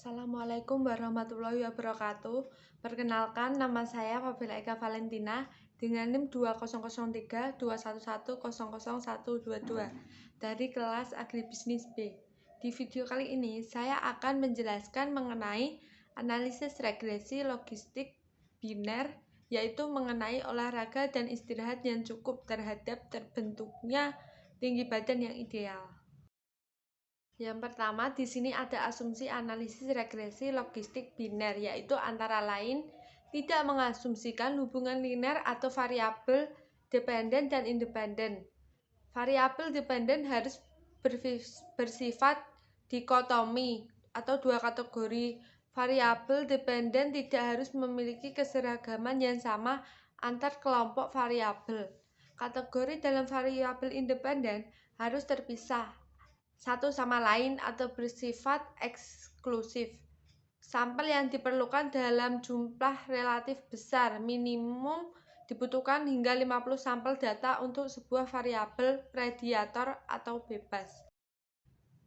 Assalamualaikum warahmatullahi wabarakatuh. Perkenalkan, nama saya Fabiola Eka Valentina dengan NIM 200321100122 dari kelas Agribisnis B. Di video kali ini, saya akan menjelaskan mengenai analisis regresi logistik biner, yaitu mengenai olahraga dan istirahat yang cukup terhadap terbentuknya tinggi badan yang ideal. Yang pertama, di sini ada asumsi analisis regresi logistik biner, yaitu antara lain tidak mengasumsikan hubungan linear atau variabel dependen dan independen. Variabel dependen harus bersifat dikotomi atau dua kategori. Variabel dependen tidak harus memiliki keseragaman yang sama antar kelompok variabel. Kategori dalam variabel independen harus terpisah satu sama lain atau bersifat eksklusif. Sampel yang diperlukan dalam jumlah relatif besar, minimum dibutuhkan hingga 50 sampel data untuk sebuah variabel prediator atau bebas.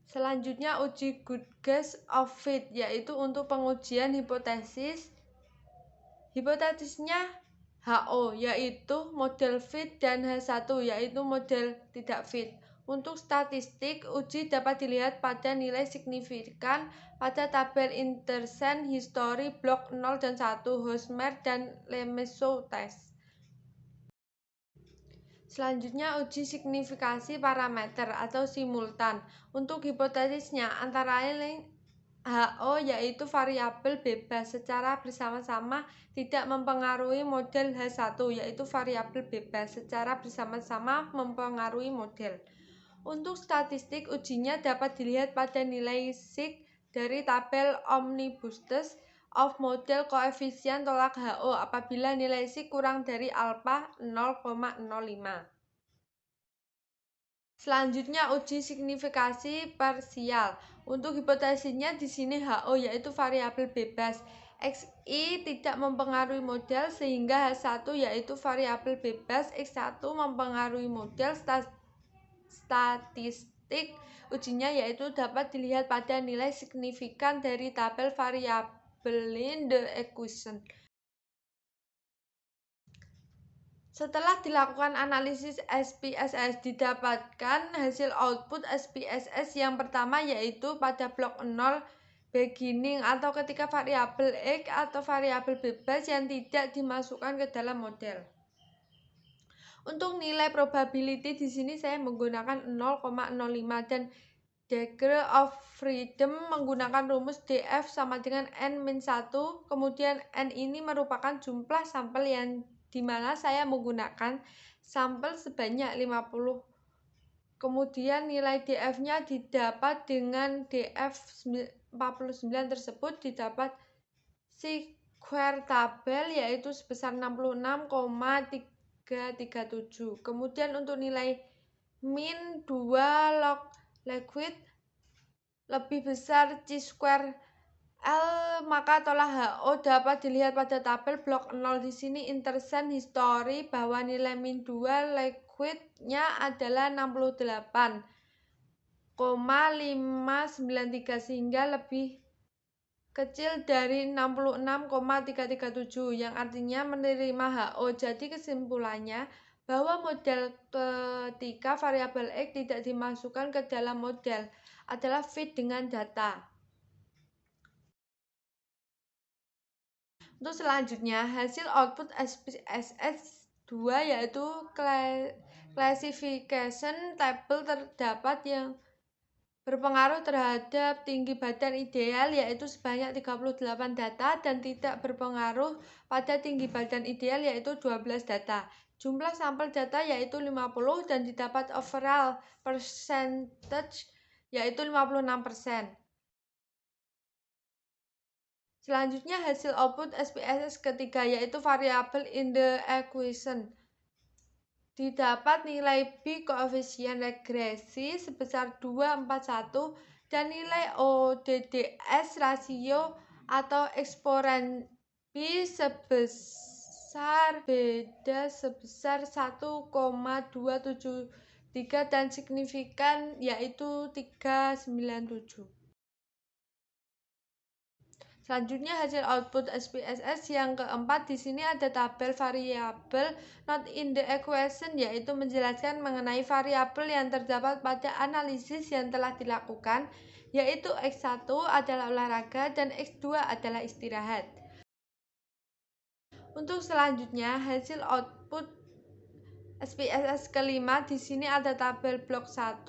Selanjutnya, uji good guess of fit, yaitu untuk pengujian hipotesis. Hipotesisnya HO, yaitu model fit, dan H1, yaitu model tidak fit. Untuk statistik, uji dapat dilihat pada nilai signifikan pada tabel intersen history blok 0 dan 1, Hosmer dan Lemeseau test. Selanjutnya, uji signifikasi parameter atau simultan. Untuk hipotesisnya antara lain HO, yaitu variabel bebas secara bersama-sama tidak mempengaruhi model, H1, yaitu variabel bebas secara bersama-sama mempengaruhi model. Untuk statistik, ujinya dapat dilihat pada nilai sig dari tabel omnibus test of model koefisien tolak HO apabila nilai sig kurang dari alfa 0,05. Selanjutnya, uji signifikasi parsial. Untuk hipotesisnya di sini HO, yaitu variabel bebas. XI tidak mempengaruhi model sehingga H1, yaitu variabel bebas. X1 mempengaruhi model. Statistik ujinya yaitu dapat dilihat pada nilai signifikan dari tabel variabelin the equation. Setelah dilakukan analisis SPSS, didapatkan hasil output SPSS yang pertama, yaitu pada blok 0 beginning atau ketika variabel X atau variabel bebas yang tidak dimasukkan ke dalam model. Untuk nilai probability di sini saya menggunakan 0,05 dan degree of freedom menggunakan rumus DF sama dengan N-1. Kemudian N ini merupakan jumlah sampel yang dimana saya menggunakan sampel sebanyak 50. Kemudian nilai DF-nya didapat dengan DF 49 tersebut didapat square tabel, yaitu sebesar 66,337. Kemudian untuk nilai min 2 log liquid lebih besar chi-square L, maka tolak HO dapat dilihat pada tabel blok 0 di sini intersen history bahwa nilai min 2 liquidnya adalah 68,593 sehingga lebih kecil dari 66,337 yang artinya menerima HO. Jadi kesimpulannya bahwa model ketika variabel X tidak dimasukkan ke dalam model adalah fit dengan data. Untuk selanjutnya, hasil output SPSS 2 yaitu classification table terdapat yang berpengaruh terhadap tinggi badan ideal, yaitu sebanyak 38 data, dan tidak berpengaruh pada tinggi badan ideal, yaitu 12 data. Jumlah sampel data yaitu 50 dan didapat overall percentage yaitu 56%. Selanjutnya hasil output SPSS ketiga yaitu variabel in the equation. Didapat nilai B koefisien regresi sebesar 241 dan nilai ODDS rasio atau eksponen B sebesar 1,273 dan signifikan yaitu 397. Selanjutnya hasil output SPSS yang keempat, di sini ada tabel variabel not in the equation, yaitu menjelaskan mengenai variabel yang terdapat pada analisis yang telah dilakukan, yaitu X1 adalah olahraga dan X2 adalah istirahat. Untuk selanjutnya hasil output SPSS kelima, di sini ada tabel blok 1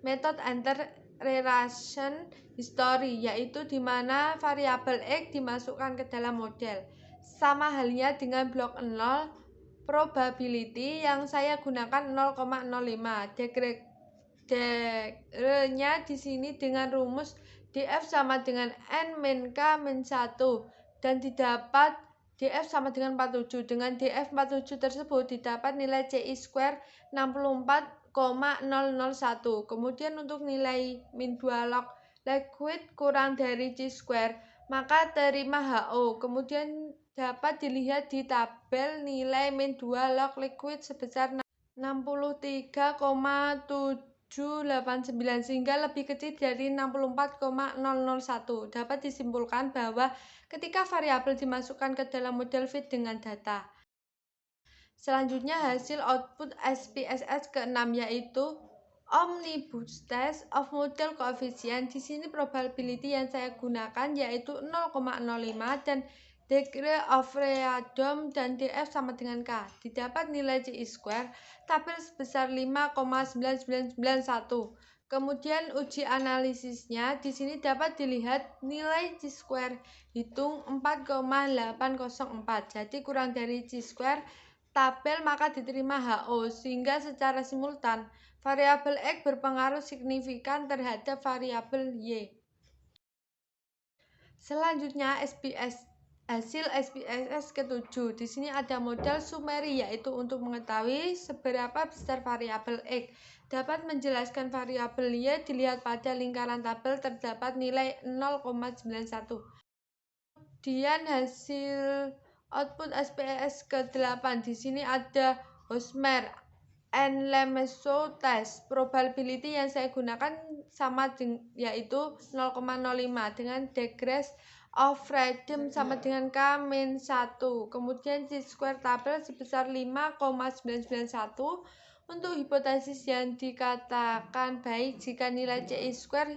method enter relation history, yaitu di mana variabel X dimasukkan ke dalam model. Sama halnya dengan blok 0 probability yang saya gunakan 0,05. Degree-nya di sini dengan rumus df sama dengan n min k min 1 dan didapat df sama dengan 47. Dengan df 47 tersebut didapat nilai CI square 64,001. Kemudian untuk nilai min 2 log liquid kurang dari C square, maka terima HO. Kemudian dapat dilihat di tabel nilai min 2 log liquid sebesar 63,789 sehingga lebih kecil dari 64,001. Dapat disimpulkan bahwa ketika variabel dimasukkan ke dalam model fit dengan data. Selanjutnya hasil output SPSS ke-6, yaitu omnibus test of model coefficient. Di sini probability yang saya gunakan yaitu 0,05 dan degree of freedom dan df sama dengan k. Didapat nilai CI square tabel sebesar 5,9991. Kemudian uji analisisnya di sini dapat dilihat nilai C square hitung 4,804. Jadi kurang dari C square tabel maka diterima HO, sehingga secara simultan variabel X berpengaruh signifikan terhadap variabel Y. Selanjutnya hasil SPSS ke-7. Di sini ada model summary, yaitu untuk mengetahui seberapa besar variabel X. Dapat menjelaskan variabel Y dilihat pada lingkaran tabel terdapat nilai 0,91. Kemudian hasil output SPSS ke-8. Di sini ada Hosmer and Lemeso test. Probability yang saya gunakan sama yaitu 0,05 dengan degrees of freedom sama dengan K-1. Kemudian C square tabel sebesar 5,991. Untuk hipotesis yang dikatakan baik jika nilai CI square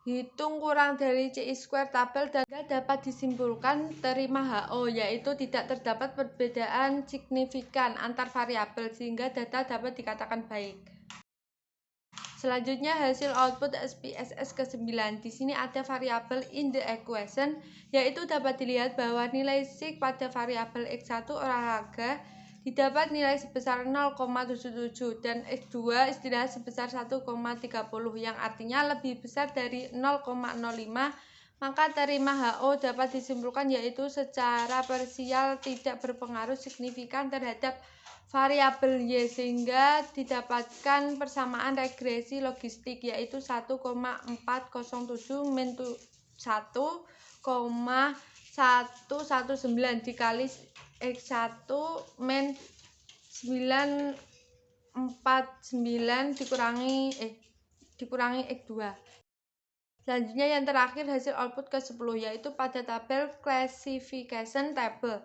hitung kurang dari CI square tabel dan dapat disimpulkan terima HO, yaitu tidak terdapat perbedaan signifikan antar variabel sehingga data dapat dikatakan baik. Selanjutnya hasil output SPSS ke-9. Di sini ada variabel in the equation, yaitu dapat dilihat bahwa nilai sig pada variabel X1 olahraga didapat nilai sebesar 0,77 dan X2 istirahat sebesar 1,30 yang artinya lebih besar dari 0,05, maka terima HO dapat disimpulkan yaitu secara parsial tidak berpengaruh signifikan terhadap variabel Y sehingga didapatkan persamaan regresi logistik yaitu 1,407 min 1,119 dikali X1 min 949 dikurangi X2. Selanjutnya yang terakhir hasil output ke-10, yaitu pada tabel classification table.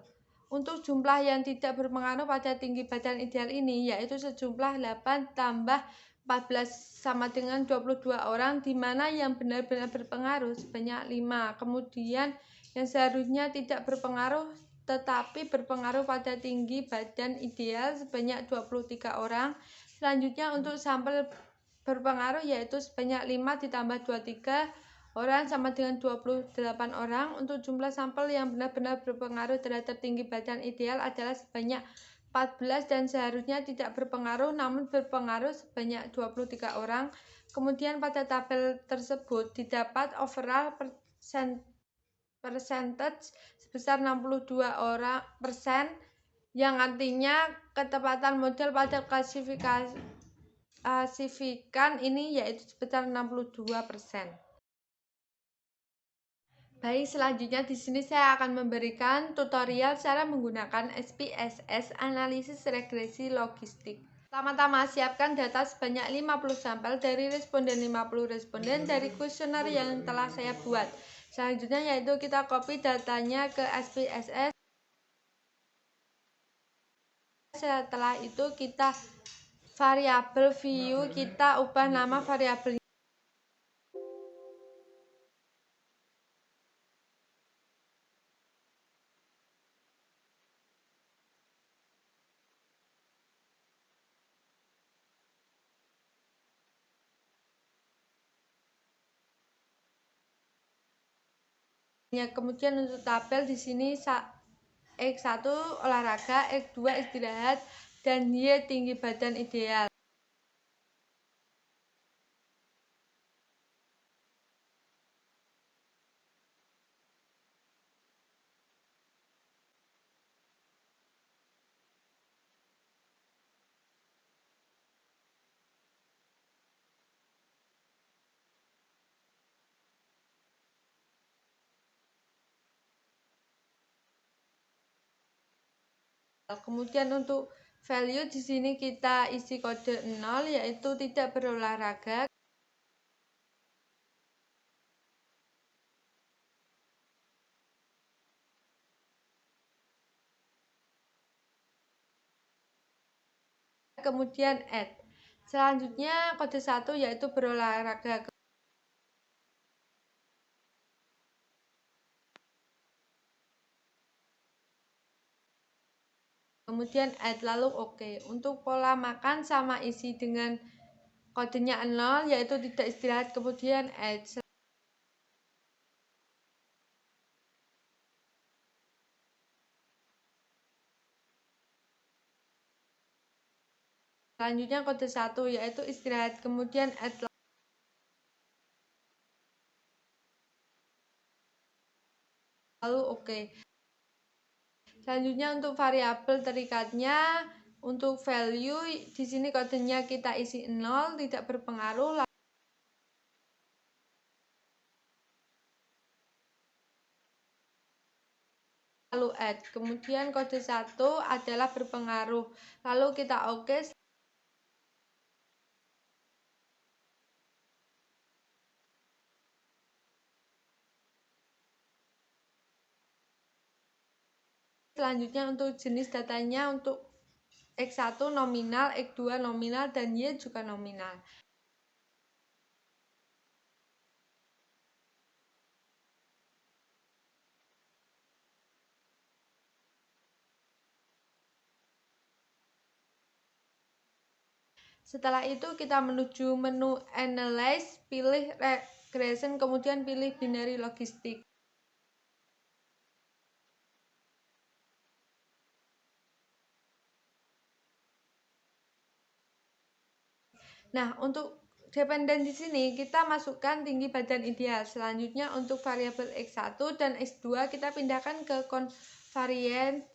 Untuk jumlah yang tidak berpengaruh pada tinggi badan ideal ini yaitu sejumlah 8 tambah 14 sama dengan 22 orang, di mana yang benar-benar berpengaruh sebanyak 5. Kemudian yang seharusnya tidak berpengaruh tetapi berpengaruh pada tinggi badan ideal sebanyak 23 orang. Selanjutnya untuk sampel berpengaruh yaitu sebanyak 5 ditambah 23 orang sama dengan 28 orang. Untuk jumlah sampel yang benar-benar berpengaruh terhadap tinggi badan ideal adalah sebanyak 14 dan seharusnya tidak berpengaruh namun berpengaruh sebanyak 23 orang. Kemudian pada tabel tersebut didapat overall percentage sebesar 62%, yang artinya ketepatan model pada klasifikan ini yaitu sebesar 62%. Baik, selanjutnya di sini saya akan memberikan tutorial cara menggunakan SPSS analisis regresi logistik. Pertama-tama siapkan data sebanyak 50 sampel dari responden 50 responden dari kuesioner yang telah saya buat. Selanjutnya yaitu kita copy datanya ke SPSS. Setelah itu kita variabel view kita ubah nama variabelnya kemudian untuk tabel di sini X1 olahraga, X2 istirahat, dan Y tinggi badan ideal. Kemudian untuk value di sini kita isi kode 0 yaitu tidak berolahraga. Kemudian add. Selanjutnya kode 1 yaitu berolahraga. Kemudian add lalu oke. Untuk pola makan sama isi dengan kodenya 0 yaitu tidak istirahat, kemudian add. Selanjutnya kode 1 yaitu istirahat, kemudian add lalu oke. Selanjutnya untuk variabel terikatnya untuk value di sini kodenya kita isi 0 tidak berpengaruh. Lalu add. Kemudian kode 1 adalah berpengaruh. Lalu kita oke. Selanjutnya untuk jenis datanya untuk X1 nominal, X2 nominal, dan Y juga nominal. Setelah itu kita menuju menu Analyze, pilih Regression, kemudian pilih Binary Logistic. Nah, untuk dependen di sini kita masukkan tinggi badan ideal. Selanjutnya untuk variabel X1 dan X2 kita pindahkan ke covariance.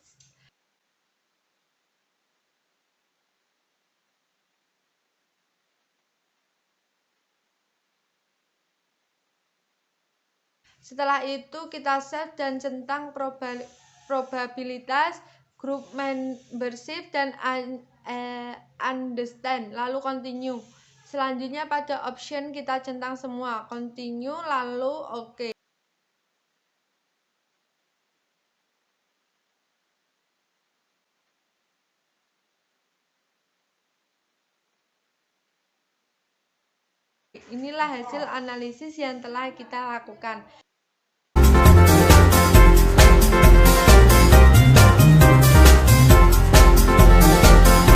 Setelah itu kita save dan centang probabilitas, group membership, dan understand, lalu continue. Selanjutnya pada option kita centang semua, continue, lalu oke. Inilah hasil analisis yang telah kita lakukan.